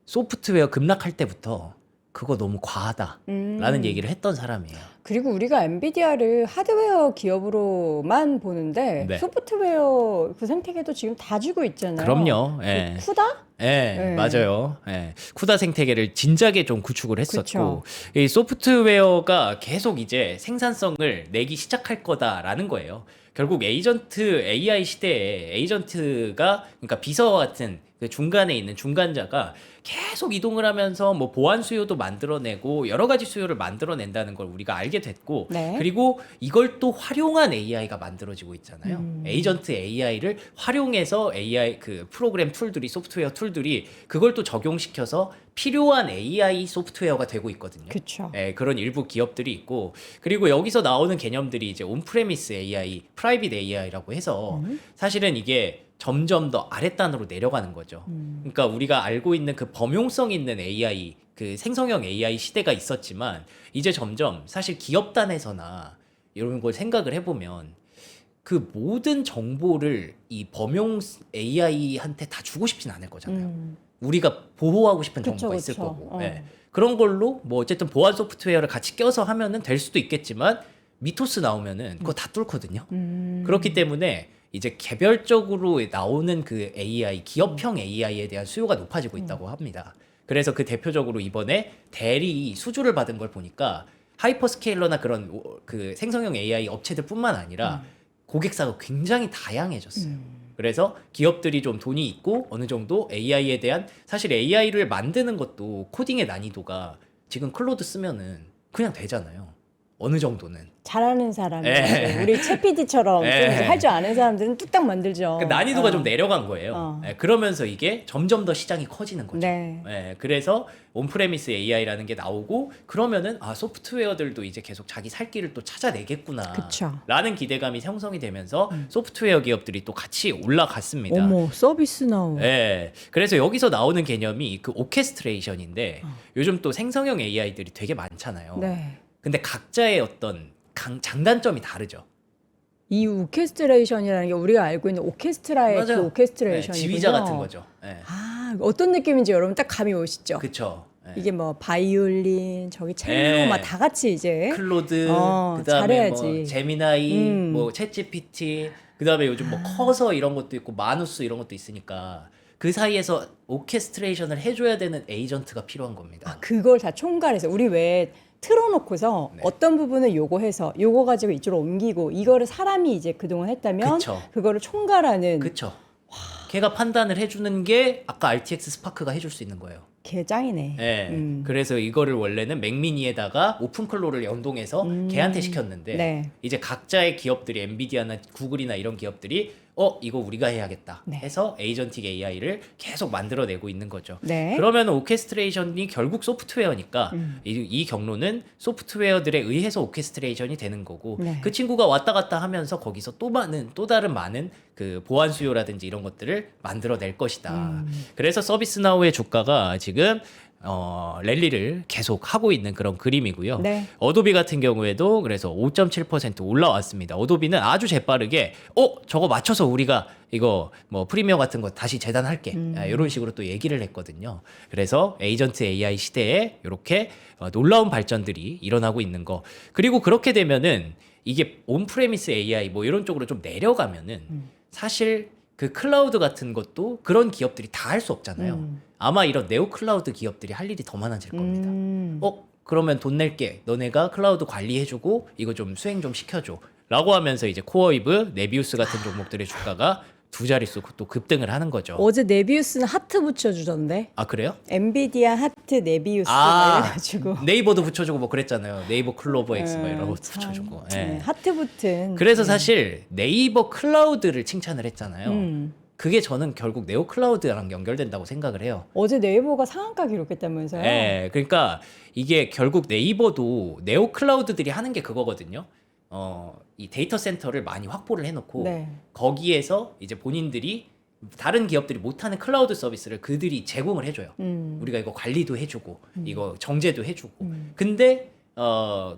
소프트웨어 급락할 때부터 그거 너무 과하다라는 얘기를 했던 사람이에요. 그리고 우리가 엔비디아를 하드웨어 기업으로만 보는데 네. 소프트웨어 그 생태계도 지금 다 주고 있잖아요. 그럼요. 예. 그 쿠다? 예, 네. 맞아요. 예. 쿠다 생태계를 진작에 좀 구축을 했었고, 그쵸. 이 소프트웨어가 계속 이제 생산성을 내기 시작할 거다라는 거예요. 결국 에이전트 AI 시대에 에이전트가 그러니까 비서와 같은 그 중간에 있는 중간자가 계속 이동을 하면서 뭐 보안 수요도 만들어내고 여러 가지 수요를 만들어낸다는 걸 우리가 알게 됐고, 네. 그리고 이걸 또 활용한 AI가 만들어지고 있잖아요. 에이전트 AI를 활용해서 AI 그 프로그램 툴들이 소프트웨어 툴들이 그걸 또 적용시켜서 필요한 AI 소프트웨어가 되고 있거든요. 그쵸. 예, 그런 일부 기업들이 있고, 그리고 여기서 나오는 개념들이 이제 온프레미스 AI, 프라이빗 AI라고 해서 사실은 이게 점점 더 아랫단으로 내려가는 거죠. 그러니까 우리가 알고 있는 그 범용성 있는 AI, 그 생성형 AI 시대가 있었지만 이제 점점 사실 기업단에서나 이런 걸 생각을 해보면 그 모든 정보를 이 범용 AI한테 다 주고 싶진 않을 거잖아요. 우리가 보호하고 싶은 그쵸, 정보가 있을 그쵸. 거고. 예. 그런 걸로 뭐 어쨌든 보안 소프트웨어를 같이 껴서 하면은 될 수도 있겠지만 미토스 나오면은 그거 다 뚫거든요. 그렇기 때문에 이제 개별적으로 나오는 그 AI, 기업형 AI에 대한 수요가 높아지고 있다고 합니다. 그래서 그 대표적으로 이번에 대리 수주를 받은 걸 보니까 하이퍼스케일러나 그런 그 생성형 AI 업체들뿐만 아니라 고객사가 굉장히 다양해졌어요. 그래서 기업들이 좀 돈이 있고 어느 정도 AI에 대한 사실 AI를 만드는 것도 코딩의 난이도가 지금 클로드 쓰면은 그냥 되잖아요. 어느 정도는. 잘하는 사람이 예. 우리 채 PD처럼 예. 할 줄 아는 사람들은 뚝딱 만들죠. 그 난이도가 좀 내려간 거예요. 어. 예, 그러면서 이게 점점 더 시장이 커지는 거죠. 네. 예, 그래서 온프레미스 AI라는 게 나오고 그러면은 아 소프트웨어들도 이제 계속 자기 살 길을 또 찾아내겠구나. 그쵸. 라는 기대감이 형성이 되면서 소프트웨어 기업들이 또 같이 올라갔습니다. 어머, 서비스 나우. 예. 그래서 여기서 나오는 개념이 그 오케스트레이션인데 요즘 또 생성형 AI들이 되게 많잖아요. 네. 근데 각자의 어떤 장단점이 다르죠. 이 오케스트레이션이라는 게 우리가 알고 있는 오케스트라의 그 네, 오케스트레이션이군요. 지휘자 같은 거죠. 예. 아, 어떤 느낌인지 여러분 딱 감이 오시죠? 그쵸. 예. 이게 뭐 바이올린, 저기 첼로 예. 막 다 같이 이제 클로드, 그다음에 잘해야지. 뭐 제미나이, 뭐 챗GPT, 그다음에 요즘 뭐 커서 이런 것도 있고 마누스 이런 것도 있으니까 그 사이에서 오케스트레이션을 해줘야 되는 에이전트가 필요한 겁니다. 그걸 다 총괄해서 우리 왜 틀어놓고서 네. 어떤 부분을 요거 해서 요거 가지고 이쪽으로 옮기고 이거를 사람이 이제 그동안 했다면 그쵸. 그거를 총괄하는 그쵸. 걔가 판단을 해주는 게 아까 RTX 스파크가 해줄 수 있는 거예요. 개짱이네. 예. 그래서 이거를 원래는 맥미니에다가 오픈클로를 연동해서 걔한테 시켰는데 네. 이제 각자의 기업들이 엔비디아나 구글이나 이런 기업들이 이거 우리가 해야겠다 네. 해서 에이전틱 AI를 계속 만들어내고 있는 거죠. 네. 그러면 오케스트레이션이 결국 소프트웨어니까 이 경로는 소프트웨어들에 의해서 오케스트레이션이 되는 거고 네. 그 친구가 왔다 갔다 하면서 거기서 또 다른 많은 그 보안 수요라든지 이런 것들을 만들어낼 것이다. 그래서 서비스나우의 주가가 지금 랠리를 계속 하고 있는 그런 그림이고요. 네. 어도비 같은 경우에도 그래서 5.7% 올라왔습니다. 어도비는 아주 재빠르게 저거 맞춰서 우리가 이거 뭐 프리미어 같은 거 다시 재단할게. 이런 식으로 또 얘기를 했거든요. 그래서 에이전트 AI 시대에 이렇게 놀라운 발전들이 일어나고 있는 거. 그리고 그렇게 되면은 이게 온프레미스 AI 뭐 이런 쪽으로 좀 내려가면은 사실 그 클라우드 같은 것도 그런 기업들이 다 할 수 없잖아요. 아마 이런 네오 클라우드 기업들이 할 일이 더 많아질 겁니다. 그러면 돈 낼게. 너네가 클라우드 관리해주고 이거 좀 수행 좀 시켜줘. 라고 하면서 이제 코어이브, 네비우스 같은 종목들의 주가가 두 자릿수 또 급등을 하는 거죠. 어제 네비우스는 하트 붙여주던데. 아 그래요? 엔비디아 하트 네비우스 아 해가지고. 네이버도 붙여주고 뭐 그랬잖아요. 네이버 클로버 X 뭐 이런 것도 참. 붙여주고. 네, 예. 하트 붙은. 그래서 사실 네이버 클라우드를 칭찬을 했잖아요. 그게 저는 결국 네오 클라우드랑 연결된다고 생각을 해요. 어제 네이버가 상한가 기록했다면서요? 예, 그러니까 이게 결국 네이버도 네오 클라우드들이 하는 게 그거거든요. 이 데이터 센터를 많이 확보를 해놓고 네. 거기에서 이제 본인들이 다른 기업들이 못하는 클라우드 서비스를 그들이 제공을 해줘요. 우리가 이거 관리도 해주고 이거 정제도 해주고. 근데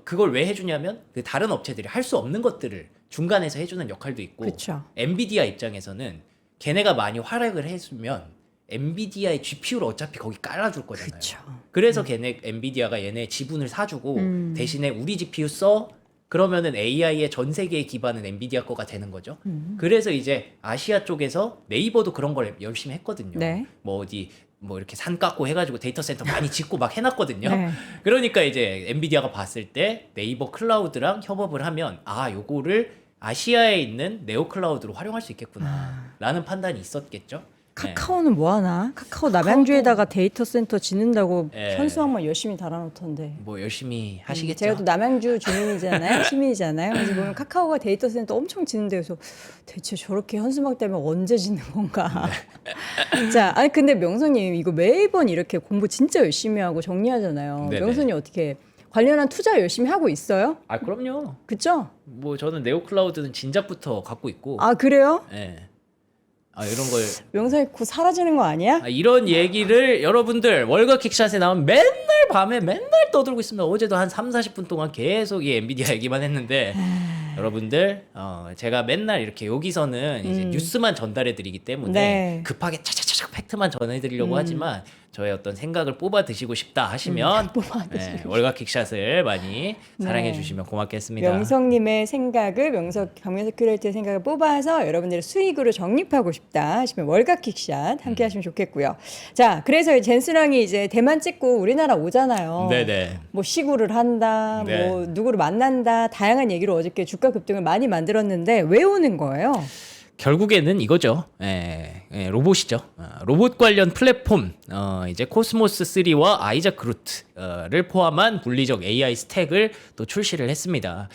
그걸 왜 해주냐면 그 다른 업체들이 할 수 없는 것들을 중간에서 해주는 역할도 있고. 그쵸. 엔비디아 입장에서는 걔네가 많이 활약을 해주면 엔비디아의 GPU를 어차피 거기 깔아줄 거잖아요. 그쵸. 그래서 엔비디아가 얘네 지분을 사주고 대신에 우리 GPU 써. 그러면은 AI의 전 세계의 기반은 엔비디아 거가 되는 거죠. 그래서 이제 아시아 쪽에서 네이버도 그런 걸 열심히 했거든요. 네. 뭐 어디 뭐 이렇게 산 깎고 해가지고 데이터 센터 많이 짓고 막 해놨거든요. 네. 그러니까 이제 엔비디아가 봤을 때 네이버 클라우드랑 협업을 하면 요거를 아시아에 있는 네오 클라우드로 활용할 수 있겠구나라는 판단이 있었겠죠. 카카오는 뭐 하나? 카카오 남양주에다가 데이터 센터 짓는다고 예. 현수막만 열심히 달아놓던데. 뭐 열심히 하시겠죠. 제가 또 남양주 주민이잖아요, 시민이잖아요. 그래서 보면 카카오가 데이터 센터 엄청 짓는데 그래서 대체 저렇게 현수막 때문에 언제 짓는 건가? 자, 아니 근데 명선님 이거 매번 이렇게 공부 진짜 열심히 하고 정리하잖아요. 네네. 명선님 어떻게 관련한 투자 열심히 하고 있어요? 그럼요. 그쵸? 뭐 저는 네오 클라우드는 진작부터 갖고 있고. 아 그래요? 예. 이런 걸 명선이 곧 사라지는 거 아니야? 이런 얘기를 여러분들 월가 킥샷에 나오면 맨날 밤에 맨날 떠들고 있습니다. 어제도 한 3-40분 동안 계속 이 엔비디아 얘기만 했는데 여러분들 제가 맨날 이렇게 여기서는 이제 뉴스만 전달해 드리기 때문에 네. 급하게 차차차차 팩트만 전해 드리려고 하지만 저의 어떤 생각을 뽑아 드시고 싶다 하시면 월가 킥샷을 많이 사랑해 주시면 고맙겠습니다. 명석님의 생각을 박명석 큐레이터의 생각을 뽑아서 여러분들의 수익으로 적립하고 싶다 하시면 월가킥샷 함께 하시면 좋겠고요. 자, 그래서 젠스랑이 이제 대만 찍고 우리나라 오잖아요. 네네. 뭐 시구를 한다, 네. 뭐 누구를 만난다, 다양한 얘기로 어저께 주가 급등을 많이 만들었는데 왜 오는 거예요? 결국에는 이거죠. 로봇이죠. 로봇 관련 플랫폼, 이제 코스모스 3와 아이작 그루트를 포함한 물리적 AI 스택을 또 출시를 했습니다.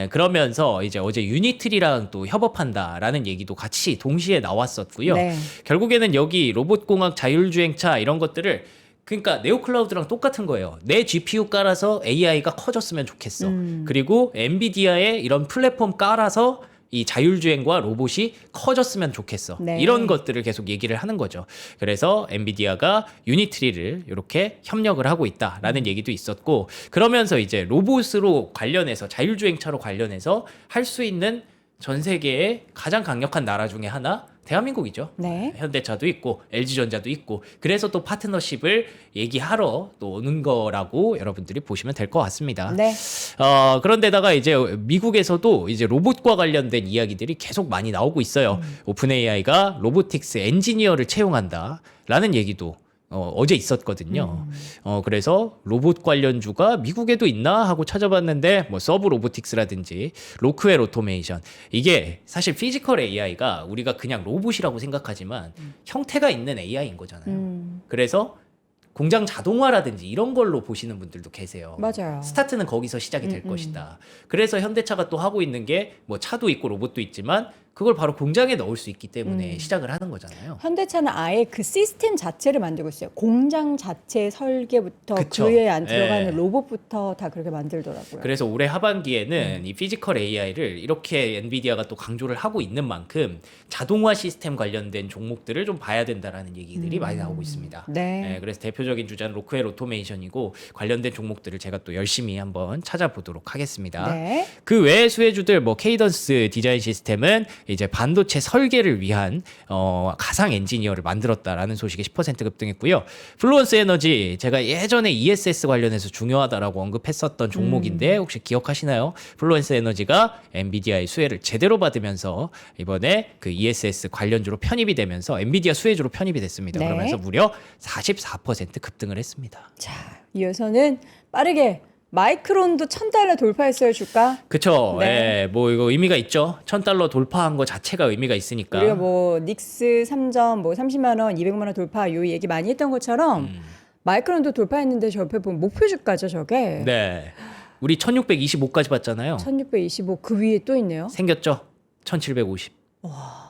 그러면서 이제 어제 유니트리랑 또 협업한다라는 얘기도 같이 동시에 나왔었고요. 네. 결국에는 여기 로봇공학 자율주행차 이런 것들을 그러니까 네오클라우드랑 똑같은 거예요. 내 GPU 깔아서 AI가 커졌으면 좋겠어. 그리고 엔비디아의 이런 플랫폼 깔아서 이 자율주행과 로봇이 커졌으면 좋겠어. 네. 이런 것들을 계속 얘기를 하는 거죠. 그래서 엔비디아가 유니트리를 이렇게 협력을 하고 있다라는 얘기도 있었고 그러면서 이제 로봇으로 관련해서 자율주행차로 관련해서 할 수 있는 전 세계의 가장 강력한 나라 중에 하나 대한민국이죠. 네. 현대차도 있고 LG전자도 있고 그래서 또 파트너십을 얘기하러 또 오는 거라고 여러분들이 보시면 될 것 같습니다. 네. 그런데다가 이제 미국에서도 이제 로봇과 관련된 이야기들이 계속 많이 나오고 있어요. 오픈 AI가 로보틱스 엔지니어를 채용한다라는 얘기도 어제 있었거든요. 그래서 로봇 관련주가 미국에도 있나 하고 찾아봤는데 뭐 서브 로보틱스라든지 로크웰 오토메이션 이게 사실 피지컬 AI가 우리가 그냥 로봇이라고 생각하지만 형태가 있는 AI인 거잖아요. 그래서 공장 자동화라든지 이런 걸로 보시는 분들도 계세요. 맞아요. 스타트는 거기서 시작이 될 것이다. 그래서 현대차가 또 하고 있는 게 뭐 차도 있고 로봇도 있지만 그걸 바로 공장에 넣을 수 있기 때문에 시작을 하는 거잖아요. 현대차는 아예 그 시스템 자체를 만들고 있어요. 공장 자체 설계부터 그쵸. 그에 안 들어가는 예. 로봇부터 다 그렇게 만들더라고요. 그래서 올해 하반기에는 이 피지컬 AI를 이렇게 엔비디아가 또 강조를 하고 있는 만큼 자동화 시스템 관련된 종목들을 좀 봐야 된다라는 얘기들이 많이 나오고 있습니다. 네. 그래서 대표적인 주자는 로크웰 오토메이션이고 관련된 종목들을 제가 또 열심히 한번 찾아보도록 하겠습니다. 네. 그 외의 수혜주들 뭐 케이던스 디자인 시스템은 이제 반도체 설계를 위한 가상 엔지니어를 만들었다라는 소식에 10% 급등했고요. 플루언스 에너지 제가 예전에 ESS 관련해서 중요하다라고 언급했었던 종목인데 혹시 기억하시나요? 플루언스 에너지가 엔비디아의 수혜를 제대로 받으면서 이번에 그 ESS 관련주로 편입이 되면서 엔비디아 수혜주로 편입이 됐습니다. 네. 그러면서 무려 44% 급등을 했습니다. 자, 이어서는 빠르게 마이크론도 $1,000 돌파했어요, 주가. 그쵸. 네. 뭐 이거 의미가 있죠. $1,000 돌파한 거 자체가 의미가 있으니까. 우리가 뭐 닉스 3점 뭐 30만 원, 200만 원 돌파 요 얘기 많이 했던 것처럼 마이크론도 돌파했는데 저 옆에 보면 목표 주가죠, 저게. 네. 우리 1625까지 봤잖아요. 1625 그 위에 또 있네요. 생겼죠? 1750.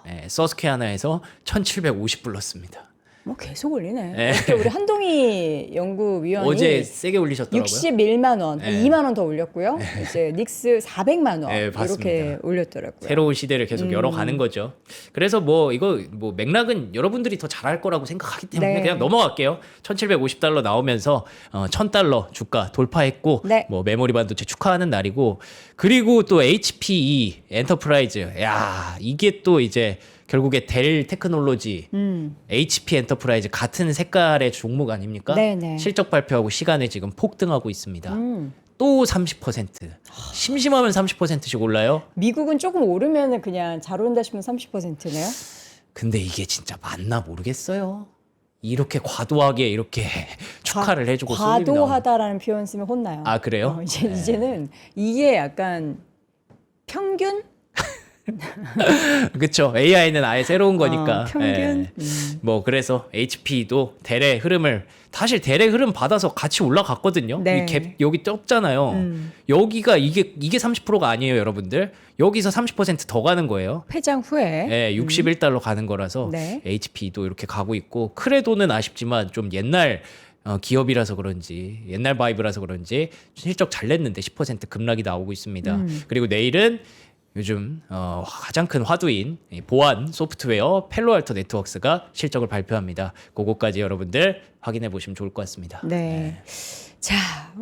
네, 서스케아나에서 1750 불렀습니다. 뭐 계속 올리네. 네. 어저께 우리 한동희 연구위원이 어제 세게 올리셨더라고요. 61만 원, 네. 2만 원 더 올렸고요. 이제 닉스 400만 원 네, 봤습니다. 이렇게 올렸더라고요. 새로운 시대를 계속 열어가는 거죠. 그래서 뭐 이거 뭐 맥락은 여러분들이 더 잘할 거라고 생각하기 때문에 네. 그냥 넘어갈게요. $1,750 나오면서 $1,000 주가 돌파했고 네. 뭐 메모리 반도체 축하하는 날이고 그리고 또 HPE 엔터프라이즈 야 이게 또 이제 결국에 델 테크놀로지, HP 엔터프라이즈 같은 색깔의 종목 아닙니까? 네네. 실적 발표하고 시간에 지금 폭등하고 있습니다. 또 30%. 심심하면 30%씩 올라요? 미국은 조금 오르면은 그냥 잘 오른다 싶으면 30%네요. 근데 이게 진짜 맞나 모르겠어요. 이렇게 과도하게 이렇게 축하를 해주고 쏠림이 나오는. 과도하다라는 표현 쓰면 혼나요. 아 그래요? 이제는 이게 약간 평균? 그렇죠. AI는 아예 새로운 거니까. 평균? 뭐 그래서 HP도 델의 흐름을 사실 델의 흐름 받아서 같이 올라갔거든요. 네. 이 갭 여기 떴잖아요. 여기가 이게 30%가 아니에요, 여러분들. 여기서 30%더 가는 거예요. 폐장 후에. 네, 61달러 가는 거라서 네. HP도 이렇게 가고 있고 크레도는 아쉽지만 좀 옛날 기업이라서 그런지 옛날 바이브라서 그런지 실적 잘 냈는데 10% 급락이 나오고 있습니다. 그리고 내일은 요즘 가장 큰 화두인 보안 소프트웨어 펠로알토 네트워크스가 실적을 발표합니다. 그거까지 여러분들 확인해 보시면 좋을 것 같습니다. 네. 자,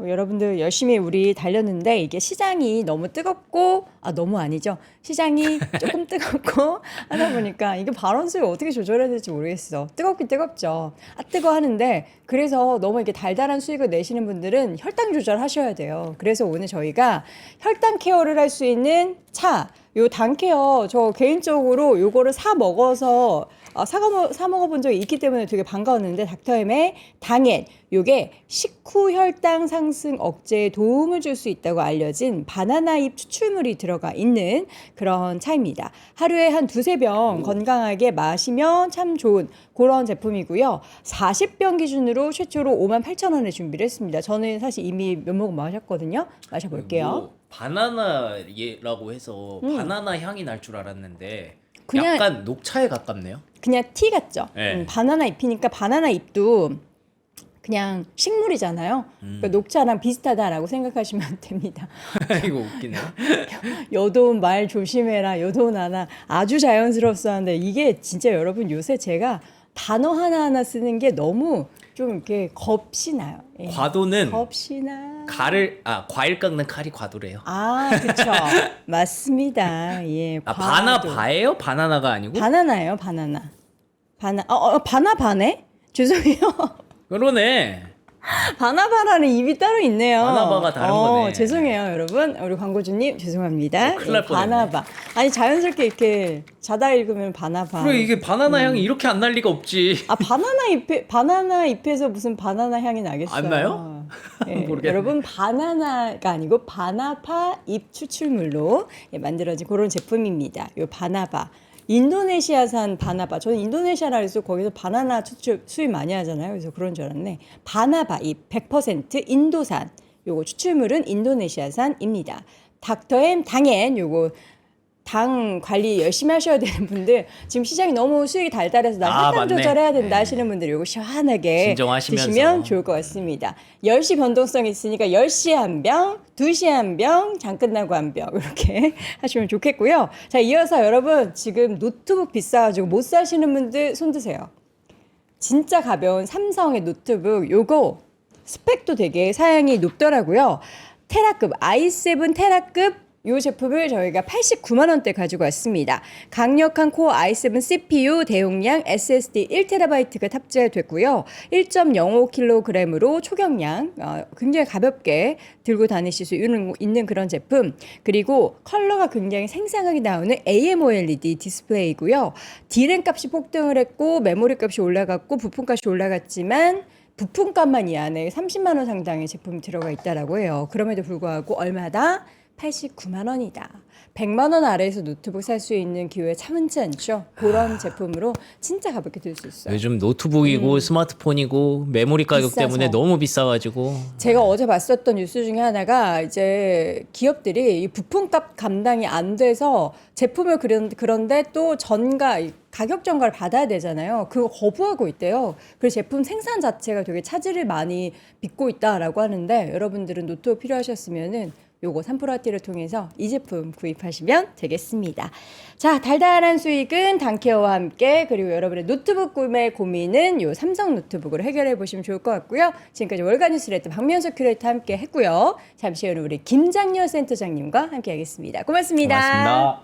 여러분들 열심히 우리 달렸는데 이게 시장이 너무 뜨겁고 너무 아니죠. 시장이 조금 뜨겁고 하다 보니까 이게 발언 수를 어떻게 조절해야 될지 모르겠어. 뜨겁긴 뜨겁죠. 뜨거 하는데 그래서 너무 이렇게 달달한 수익을 내시는 분들은 혈당 조절하셔야 돼요. 그래서 오늘 저희가 혈당 케어를 할 수 있는 요 당 케어 저 개인적으로 요거를 사 먹어서 사 먹어본 적이 있기 때문에 되게 반가웠는데 닥터엠의 당엔 요게 식후 혈당 상승 억제에 도움을 줄 수 있다고 알려진 바나나 잎 추출물이 들어가 있는 그런 차입니다. 하루에 한 2-3병 건강하게 마시면 참 좋은 그런 제품이고요. 40병 기준으로 최초로 58,000원에 준비를 했습니다. 저는 사실 이미 몇 모금 마셨거든요. 마셔볼게요. 뭐 바나나라고 해서 바나나 향이 날 줄 알았는데 그냥- 약간 녹차에 가깝네요. 그냥 티 같죠? 네. 바나나 잎이니까 바나나 잎도 그냥 식물이잖아요. 그러니까 녹차랑 비슷하다라고 생각하시면 됩니다. 이거 웃기네. 여도운 말 조심해라. 여도운 하나 아주 자연스럽었는데 이게 진짜 여러분 요새 제가 단어 하나하나 쓰는 게 너무 좀 이렇게 겁이 나요. 예. 과도는 겁이 나. 과일 깎는 칼이 과도래요. 그쵸. 맞습니다. 예. 과도. 바나바예요? 바나나가 아니고? 바나나예요, 바나나. 바나바네? 죄송해요. 그러네. 바나바라는 입이 따로 있네요. 바나바가 다른 거네. 죄송해요, 여러분. 우리 광고주님 죄송합니다. 큰일 날 뻔했네. 바나바. 아니 자연스럽게 이렇게 자다 읽으면 바나바. 그래 이게 바나나 향이 이렇게 안 날 리가 없지. 바나나 잎에서 무슨 바나나 향이 나겠어요? 안 나요? 예, 모르겠네. 여러분 바나나가 아니고 바나파 잎 추출물로 만들어진 그런 제품입니다. 요 바나바. 인도네시아산 바나바. 저는 인도네시아라 해서 거기서 바나나 추출 수입 많이 하잖아요. 그래서 그런 줄 알았네. 바나바 잎 100% 인도산. 요거 추출물은 인도네시아산입니다. 닥터엠 당엔 요거 당 관리 열심히 하셔야 되는 분들 지금 시장이 너무 수익이 달달해서 나 혈당 맞네. 조절해야 된다 네. 하시는 분들 요거 시원하게 진정하시면서. 드시면 좋을 것 같습니다. 10시 변동성이 있으니까 10시에 한 병, 2시에 한 병, 장 끝나고 한 병 이렇게 하시면 좋겠고요. 자, 이어서 여러분 지금 노트북 비싸가지고 못 사시는 분들 손 드세요. 진짜 가벼운 삼성의 노트북 요거 스펙도 되게 사양이 높더라고요. 테라급 i7 테라급 이 제품을 저희가 89만 원대 가지고 왔습니다. 강력한 코어 i7 CPU, 대용량 SSD 1TB가 탑재됐고요. 1.05kg으로 초경량, 굉장히 가볍게 들고 다니실 수 있는 그런 제품. 그리고 컬러가 굉장히 생생하게 나오는 AMOLED 디스플레이고요. D램 값이 폭등을 했고 메모리 값이 올라갔고 부품 값이 올라갔지만 부품값만 이 안에 30만 원 상당의 제품이 들어가 있다라고 해요. 그럼에도 불구하고 얼마다? 89만 원이다. 100만 원 아래에서 노트북 살 수 있는 기회 참 흔치 않죠. 그런 제품으로 진짜 가볍게 들 수 있어요. 요즘 노트북이고 스마트폰이고 메모리 가격 비싸서. 때문에 너무 비싸가지고 제가 어제 봤었던 뉴스 중에 하나가 이제 기업들이 이 부품값 감당이 안 돼서 제품을 그런데 또 가격 전가를 받아야 되잖아요. 그거 거부하고 있대요. 그래서 제품 생산 자체가 되게 차질을 많이 빚고 있다라고 하는데 여러분들은 노트북 필요하셨으면은 요거 삼프로아티를 통해서 이 제품 구입하시면 되겠습니다. 자, 달달한 수익은 당케어와 함께 그리고 여러분의 노트북 구매 고민은 요 삼성 노트북으로 해결해 보시면 좋을 것 같고요. 지금까지 월간 뉴스레터 박명수 큐레이터 함께 했고요. 잠시 후에 우리 김장렬 센터장님과 함께 하겠습니다. 고맙습니다. 고맙습니다.